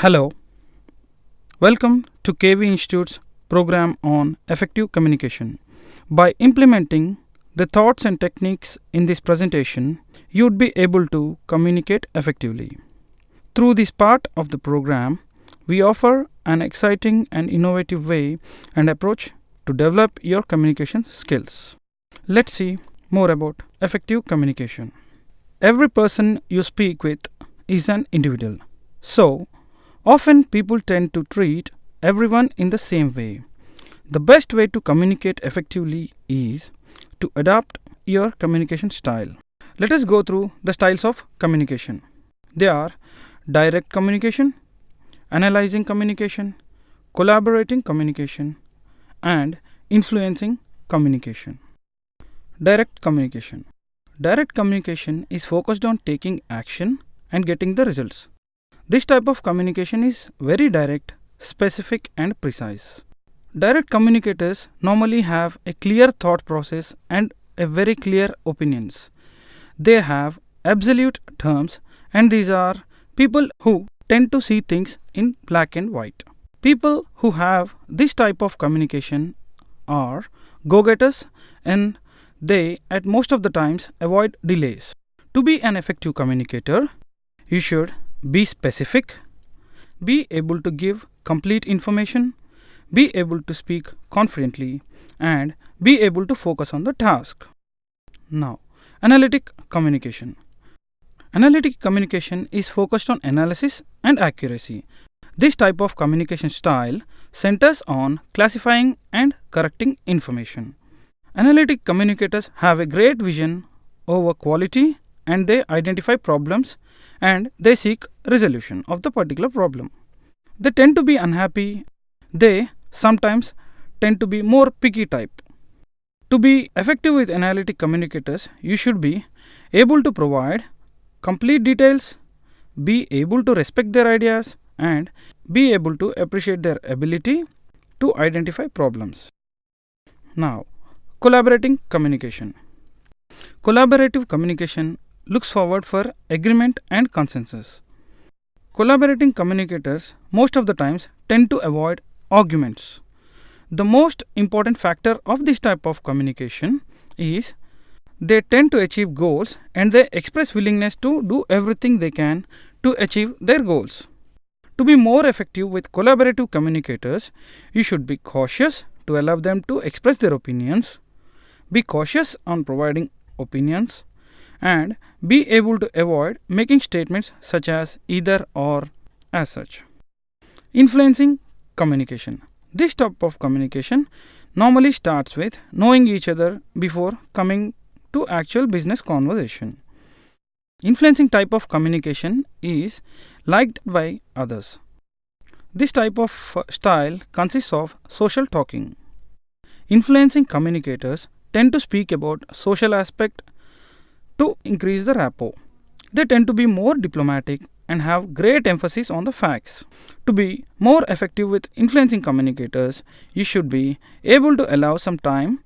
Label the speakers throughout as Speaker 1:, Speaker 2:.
Speaker 1: Hello, welcome to KV Institute's program on effective communication. By implementing the thoughts and techniques in this presentation, you would be able to communicate effectively. Through this part of the program, we offer an exciting and innovative way and approach to develop your communication skills. Let's see more about effective communication. Every person you speak with is an individual. So, often people tend to treat everyone in the same way. The best way to communicate effectively is to adapt your communication style. Let us go through the styles of communication. They are direct communication, analyzing communication, collaborating communication, and influencing communication. Direct communication. Direct communication is focused on taking action and getting the results. This type of communication is very direct, specific, and precise. Direct communicators normally have a clear thought process and a very clear opinions. They have absolute terms, and these are people who tend to see things in black and white. People who have this type of communication are go-getters, and they at most of the times avoid delays. To be an effective communicator, you should be specific, be able to give complete information, be able to speak confidently, and be able to focus on the task. Now, analytic communication. Analytic communication is focused on analysis and accuracy. This type of communication style centers on classifying and correcting information. Analytic communicators have a great vision over quality, and they identify problems and they seek resolution of the particular problem. They tend to be unhappy. They sometimes tend to be more picky type. To be effective with analytic communicators, you should be able to provide complete details, be able to respect their ideas, and be able to appreciate their ability to identify problems. Now, collaborating communication. Collaborative communication looks forward for agreement and consensus. Collaborating communicators most of the times tend to avoid arguments. The most important factor of this type of communication is they tend to achieve goals and they express willingness to do everything they can to achieve their goals. To be more effective with collaborative communicators, you should be cautious to allow them to express their opinions, be cautious on providing opinions, and be able to avoid making statements such as either or as such. Influencing communication. This type of communication normally starts with knowing each other before coming to actual business conversation. Influencing type of communication is liked by others. This type of style consists of social talking. Influencing communicators tend to speak about social aspect to increase the rapport. They tend to be more diplomatic and have great emphasis on the facts. To be more effective with influencing communicators, you should be able to allow some time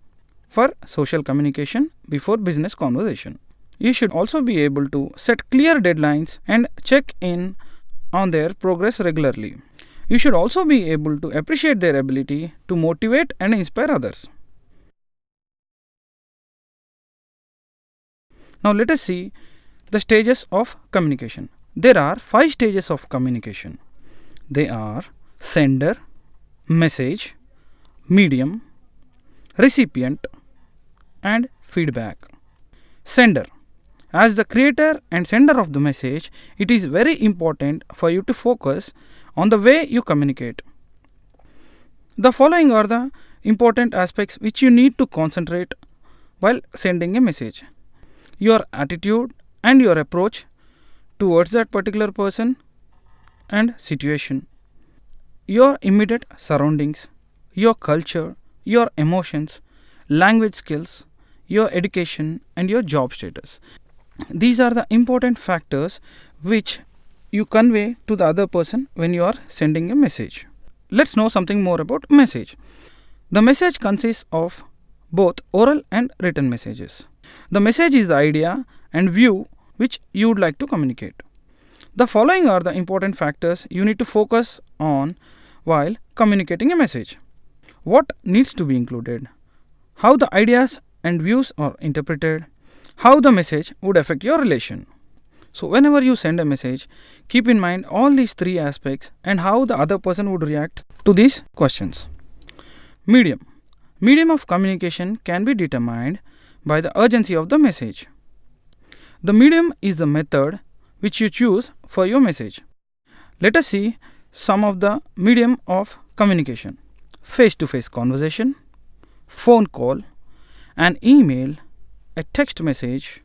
Speaker 1: for social communication before business conversation. You should also be able to set clear deadlines and check in on their progress regularly. You should also be able to appreciate their ability to motivate and inspire others. Now let us see the stages of communication. There are 5 stages of communication. They are sender, message, medium, recipient, and feedback. Sender. As the creator and sender of the message, it is very important for you to focus on the way you communicate. The following are the important aspects which you need to concentrate while sending a message: your attitude and your approach towards that particular person and situation, your immediate surroundings, your culture, your emotions, language skills, your education, and your job status. These are the important factors which you convey to the other person when you are sending a message. Let's know something more about message. The message consists of both oral and written messages. The message is the idea and view which you would like to communicate. The following are the important factors you need to focus on while communicating a message. What needs to be included? How the ideas and views are interpreted? How the message would affect your relation? So, whenever you send a message, keep in mind all these three aspects and how the other person would react to these questions. Medium. Medium of communication can be determined by the urgency of the message. The medium is the method which you choose for your message. Let us see some of the medium of communication: face-to-face conversation, phone call, an email, a text message,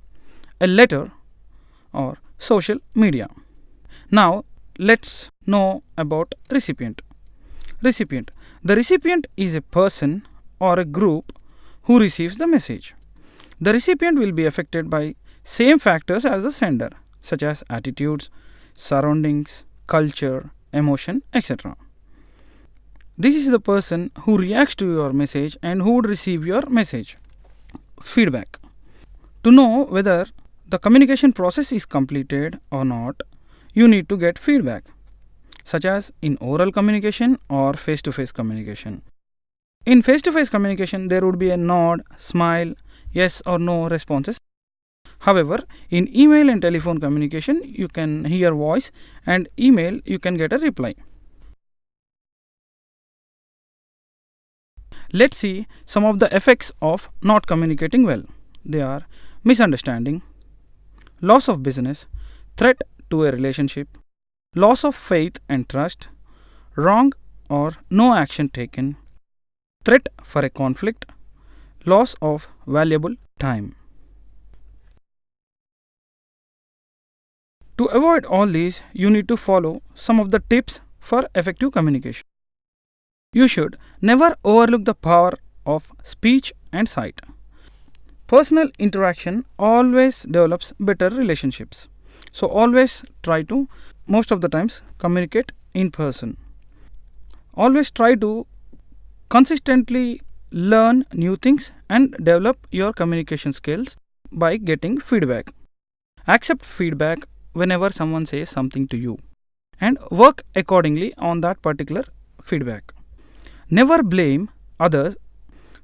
Speaker 1: a letter, or social media. Now let's know about recipient. Recipient. The recipient is a person or a group who receives the message. The recipient will be affected by same factors as the sender, such as attitudes, surroundings, culture, emotion, etc. This is the person who reacts to your message and who would receive your message. Feedback. To know whether the communication process is completed or not, you need to get feedback, such as in oral communication or face-to-face communication. In face-to-face communication, there would be a nod, smile, yes or no responses. However, in email and telephone communication, you can hear voice, and email you can get a reply. Let's see some of the effects of not communicating well. They are misunderstanding, loss of business, threat to a relationship, loss of faith and trust, wrong or no action taken, threat for a conflict, loss of valuable time. To avoid all these, you need to follow some of the tips for effective communication. You should never overlook the power of speech and sight. Personal interaction always develops better relationships. So always try to, most of the times, communicate in person. Always try to consistently learn new things and develop your communication skills by getting feedback. Accept feedback whenever someone says something to you and work accordingly on that particular feedback. Never blame others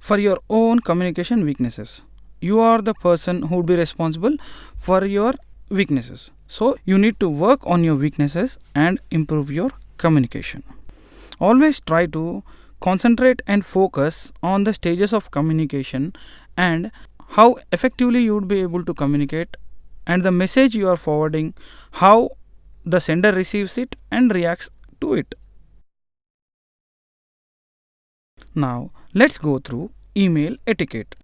Speaker 1: for your own communication weaknesses. You are the person who would be responsible for your weaknesses. So you need to work on your weaknesses and improve your communication. Always try to concentrate and focus on the stages of communication and how effectively you would be able to communicate, and the message you are forwarding, how the sender receives it and reacts to it. Now let's go through email etiquette.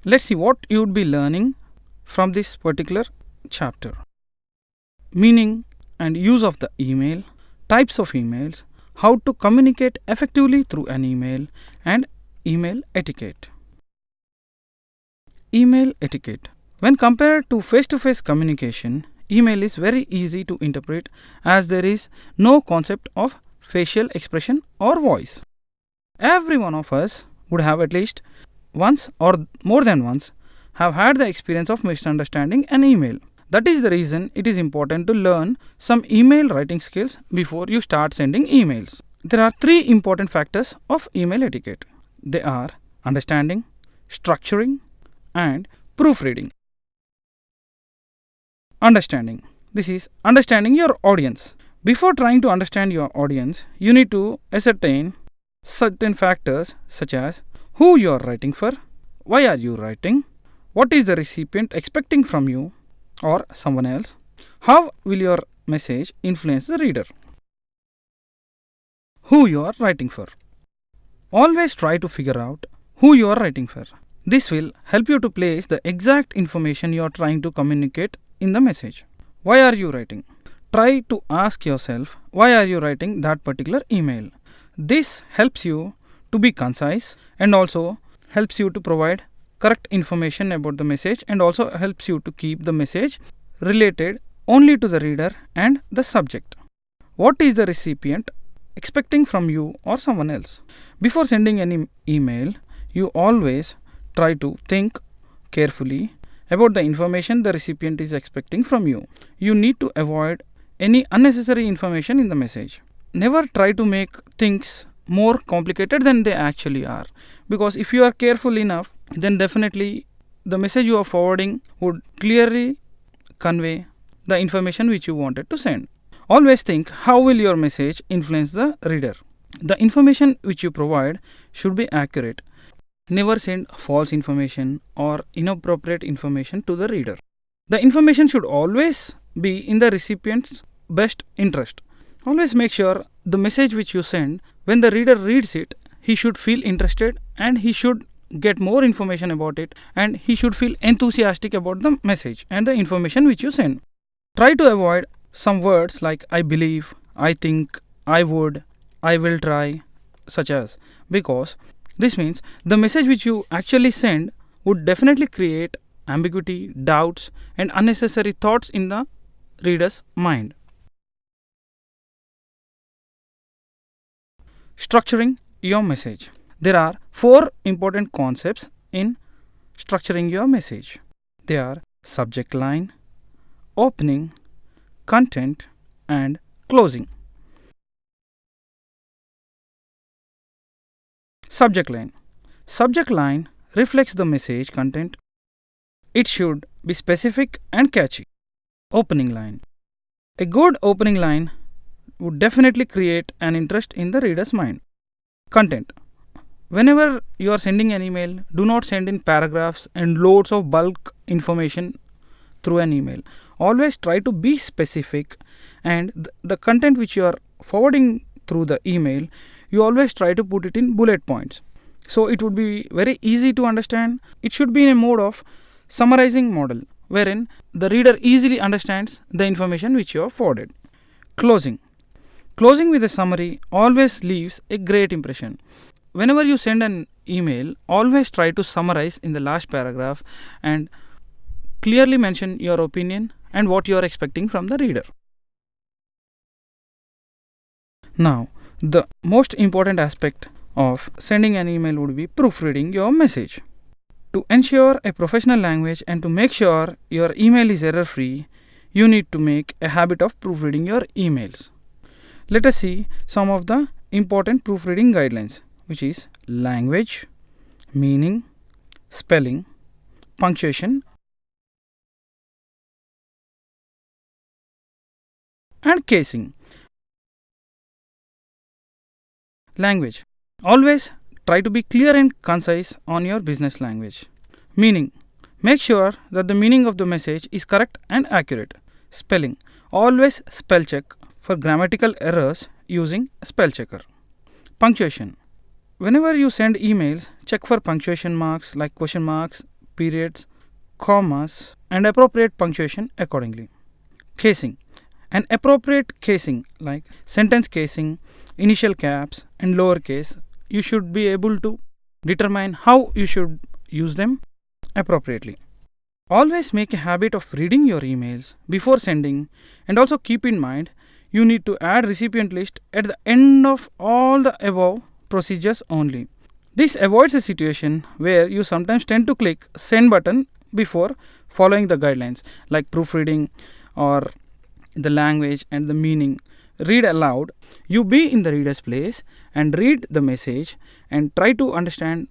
Speaker 1: Let's see what you would be learning from this particular chapter. Meaning and use of the email, types of emails, how to communicate effectively through an email, and email etiquette. Email etiquette. When compared to face-to-face communication, email is very easy to interpret as there is no concept of facial expression or voice. Every one of us would have at least once or more than once have had the experience of misunderstanding an email. That is the reason it is important to learn some email writing skills before you start sending emails. There are three important factors of email etiquette. They are understanding, structuring, and proofreading. Understanding. This is understanding your audience. Before trying to understand your audience, you need to ascertain certain factors such as who you are writing for, why are you writing, what is the recipient expecting from you or someone else, how will your message influence the reader, who you are writing for. Always try to figure out who you are writing for. This will help you to place the exact information you are trying to communicate in the message. Why are you writing? Try to ask yourself why are you writing that particular email. This helps you to be concise and also helps you to provide correct information about the message, and also helps you to keep the message related only to the reader and the subject. What is the recipient expecting from you or someone else? Before sending any email, you always try to think carefully about the information the recipient is expecting from you. You need to avoid any unnecessary information in the message. Never try to make things more complicated than they actually are, because if you are careful enough, then definitely the message you are forwarding would clearly convey the information which you wanted to send. Always think, how will your message influence the reader? The information which you provide should be accurate. Never send false information or inappropriate information to the reader. The information should always be in the recipient's best interest. Always make sure the message which you send, when the reader reads it, he should feel interested and he should get more information about it, and he should feel enthusiastic about the message and the information which you send. Try to avoid some words like I believe, I think, I would, I will try, such as, because this means the message which you actually send would definitely create ambiguity, doubts, and unnecessary thoughts in the reader's mind. Structuring your message. There are 4 important concepts in structuring your message. They are subject line, opening, content, and closing. Subject line. Subject line reflects the message content. It should be specific and catchy. Opening line. A good opening line would definitely create an interest in the reader's mind. Content. Whenever you are sending an email, do not send in paragraphs and loads of bulk information through an email. Always try to be specific, and the content which you are forwarding through the email, you always try to put it in bullet points. So it would be very easy to understand. It should be in a mode of summarizing model, wherein the reader easily understands the information which you have forwarded. Closing. Closing with a summary always leaves a great impression. Whenever you send an email, always try to summarize in the last paragraph and clearly mention your opinion and what you are expecting from the reader. Now, the most important aspect of sending an email would be proofreading your message. To ensure a professional language and to make sure your email is error free, you need to make a habit of proofreading your emails. Let us see some of the important proofreading guidelines, which is language, meaning, spelling, punctuation, and casing. Language. Always try to be clear and concise on your business language. Meaning. Make sure that the meaning of the message is correct and accurate. Spelling. Always spell check for grammatical errors using spell checker. Punctuation. Whenever you send emails, check for punctuation marks like question marks, periods, commas, and appropriate punctuation accordingly. Casing. An appropriate casing like sentence casing, initial caps, and lowercase, you should be able to determine how you should use them appropriately. Always make a habit of reading your emails before sending, and also keep in mind you need to add recipient list at the end of all the above procedures only. This avoids a situation where you sometimes tend to click send button before following the guidelines like proofreading or the language and the meaning. Read aloud. You be in the reader's place and read the message and try to understand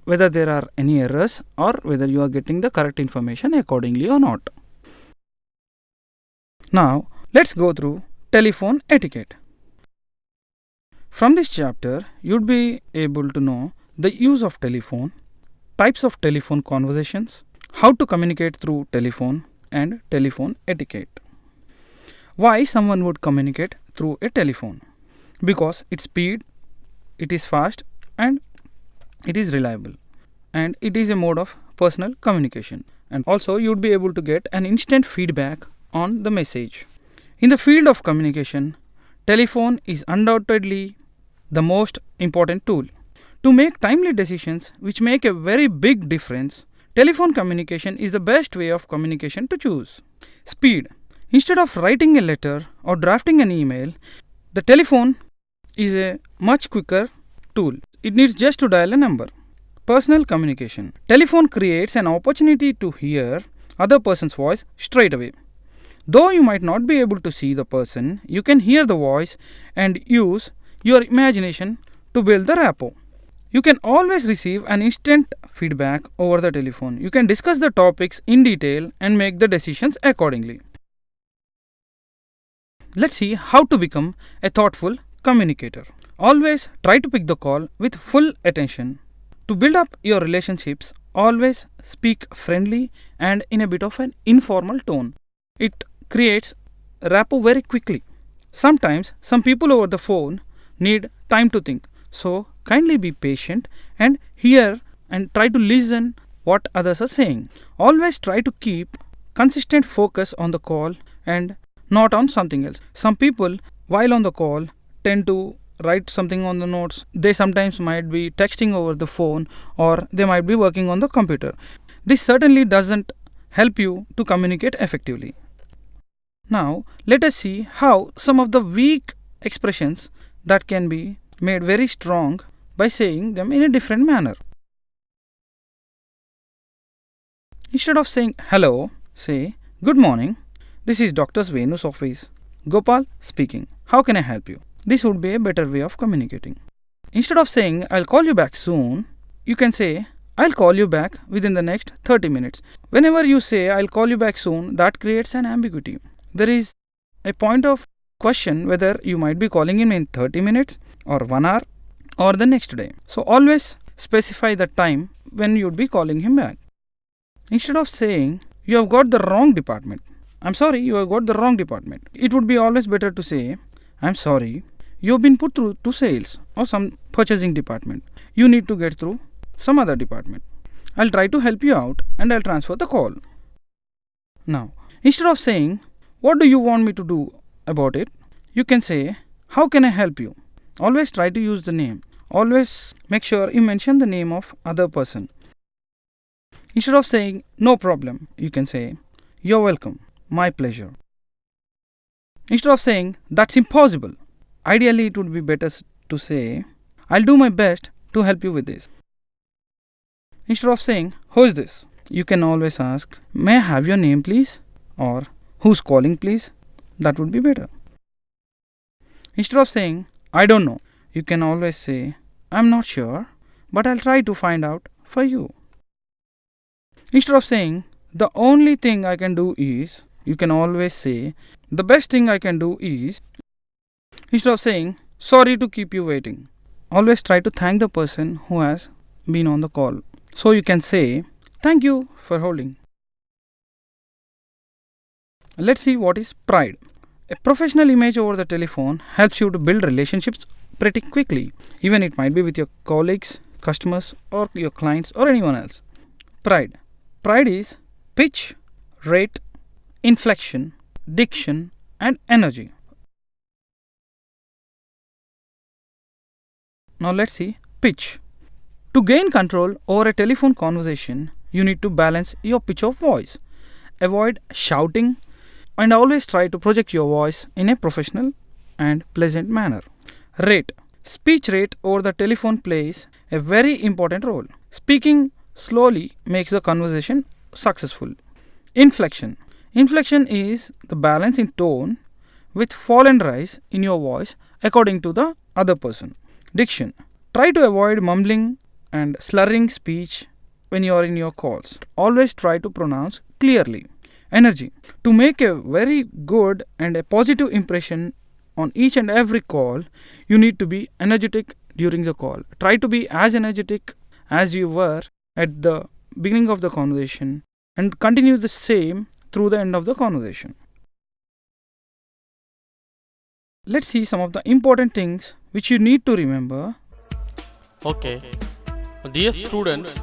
Speaker 1: whether there are any errors or whether you are getting the correct information accordingly or not. Now, let's go through telephone etiquette. From this chapter, you'd be able to know the use of telephone, types of telephone conversations, how to communicate through telephone, and telephone etiquette. Why someone would communicate through a telephone? Because its speed, it is fast, and it is reliable, and it is a mode of personal communication. And also you'd be able to get an instant feedback on the message. In the field of communication, telephone is undoubtedly the most important tool. To make timely decisions which make a very big difference, telephone communication is the best way of communication to choose. Speed. Instead of writing a letter or drafting an email, the telephone is a much quicker tool. It needs just to dial a number. Personal communication. Telephone creates an opportunity to hear other person's voice straight away. Though you might not be able to see the person, you can hear the voice and use your imagination to build the rapport. You can always receive an instant feedback over the telephone. You can discuss the topics in detail and make the decisions accordingly. Let's see how to become a thoughtful communicator. Always try to pick the call with full attention. To build up your relationships, always speak friendly and in a bit of an informal tone. It creates rapport very quickly. Sometimes some people over the phone need time to think. So kindly be patient and hear and try to listen what others are saying. Always try to keep consistent focus on the call and not on something else. Some people while on the call tend to write something on the notes. They sometimes might be texting over the phone or they might be working on the computer. This certainly doesn't help you to communicate effectively. Now let us see how some of the weak expressions that can be made very strong by saying them in a different manner. Instead of saying hello, say good morning. This is Dr. Venu's office. Gopal speaking. How can I help you? This would be a better way of communicating. Instead of saying I'll call you back soon, you can say I'll call you back within the next 30 minutes. Whenever you say I'll call you back soon, that creates an ambiguity. There is a point of question whether you might be calling him in 30 minutes or 1 hour or the next day. So always specify the time when you'd be calling him back. Instead of saying you have got the wrong department, I'm sorry, you have got the wrong department, it would be always better to say I'm sorry, you have been put through to sales or some purchasing department. You need to get through some other department. I'll try to help you out and I'll transfer the call. Now, instead of saying what do you want me to do about it, you can say how can I help you. Always try to use the name. Always make sure you mention the name of other person. Instead of saying no problem, you can say you're welcome, my pleasure. Instead of saying that's impossible, ideally it would be better to say I'll do my best to help you with this. Instead of saying who is this, you can always ask may I have your name please, or who's calling please. That would be better. Instead of saying I don't know, you can always say I'm not sure, but I'll try to find out for you. Instead of saying the only thing I can do is, you can always say the best thing I can do is. Instead of saying sorry to keep you waiting, always try to thank the person who has been on the call. So you can say thank you for holding. Let's see what is pride. A professional image over the telephone helps you to build relationships pretty quickly, even it might be with your colleagues, customers or your clients or anyone else. Pride. Pride is pitch, rate, inflection, diction and energy. Now let's see pitch. To gain control over a telephone conversation, you need to balance your pitch of voice. Avoid shouting and always try to project your voice in a professional and pleasant manner. Rate. Speech rate over the telephone plays a very important role. Speaking slowly makes the conversation successful. Inflection. Inflection is the balance in tone with fall and rise in your voice according to the other person. Diction. Try to avoid mumbling and slurring speech when you are in your calls. Always try to pronounce clearly. Energy. To make a very good and a positive impression on each and every call, you need to be energetic during the call. Try to be as energetic as you were at the beginning of the conversation and continue the same through the end of the conversation. Let's see some of the important things which you need to remember.
Speaker 2: Okay, dear students,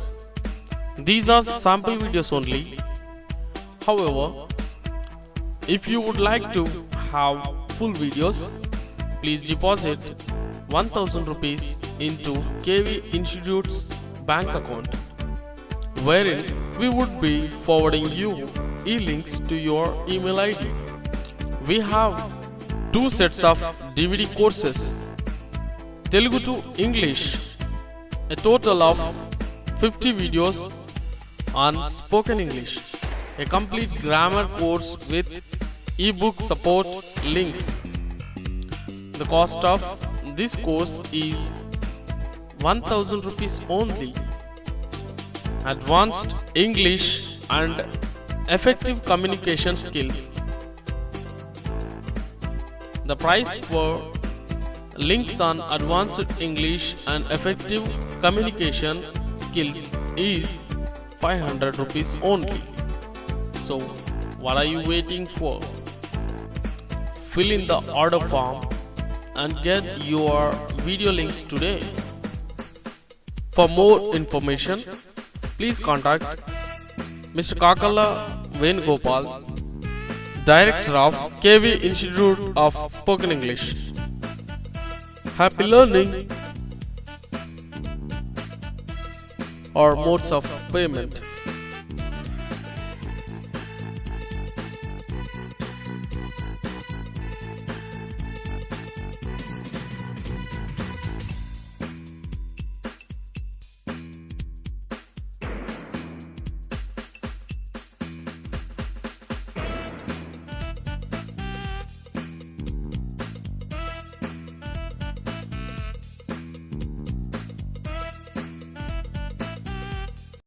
Speaker 2: these are sample videos only. However, if you would like to have full videos, please deposit 1000 rupees into KV Institute's bank account, wherein we would be forwarding you e-links to your email ID. We have 2 sets of DVD courses, Telugu to English, a total of 50 videos on spoken English, a complete grammar course with ebook support links. The cost of this course is 1000 rupees only. Advanced English and effective communication skills. The price for links on advanced English and effective communication skills is 500 rupees only. So what are you waiting for? Fill in the order form and get your video links today. For more information, please contact Mr. Kakala Venugopal, Director of KV Institute of Spoken English. Happy learning. Or modes of payment.